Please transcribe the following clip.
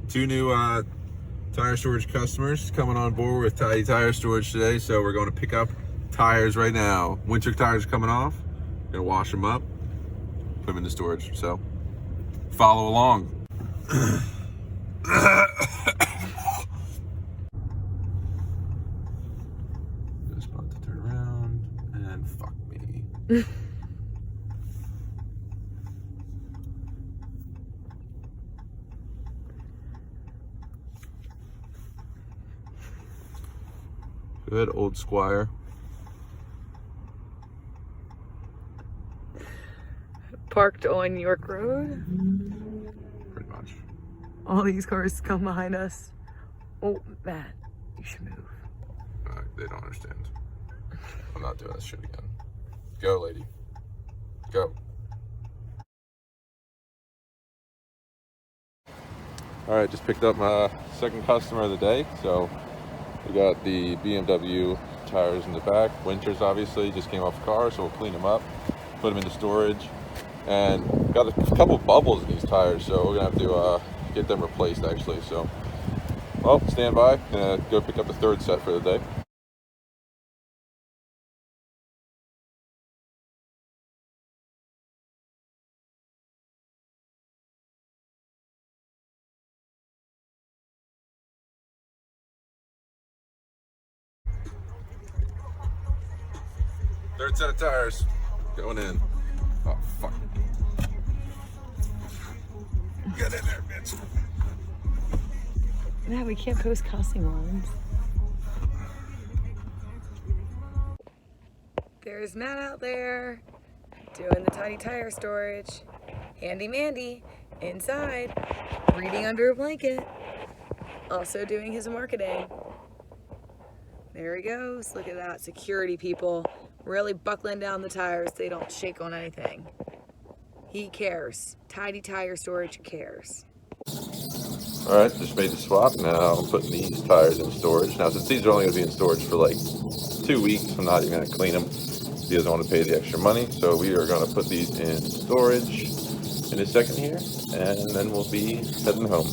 Two new tire storage customers coming on board with Tidy Tire Storage today. So we're going to pick up tires right now. Winter tires are coming off. Gonna wash them up, put them into storage. So follow along. Just about to turn around and fuck me. Good old Squire. Parked on York Road. Pretty much. All these cars come behind us. Oh, Matt, you should move. They don't understand. I'm not doing this shit again. Go, lady. Go. All right, just picked up my second customer of the day. So we got the BMW tires in the back. Winters obviously just came off the car, so we'll clean them up, put them into storage, and got a couple bubbles in these tires, so we're gonna have to get them replaced actually. So, well, stand by. Go pick up the third set for the day. Third set of tires going in. Oh, fuck. Get in there, bitch. Matt, we can't post cussing ones. There's Matt out there doing the Tidy Tire Storage. Handy Mandy inside, reading under a blanket. Also doing his marketing. There he goes. Look at that. Security people really buckling down the tires. They don't shake on anything. He cares. Tidy Tire Storage cares. All right, just made the swap. Now I'm putting these tires in storage. Now, since these are only going to be in storage for like 2 weeks, I'm not even going to clean them. He doesn't want to pay the extra money, so we are going to put these in storage in a second here, and then we'll be heading home.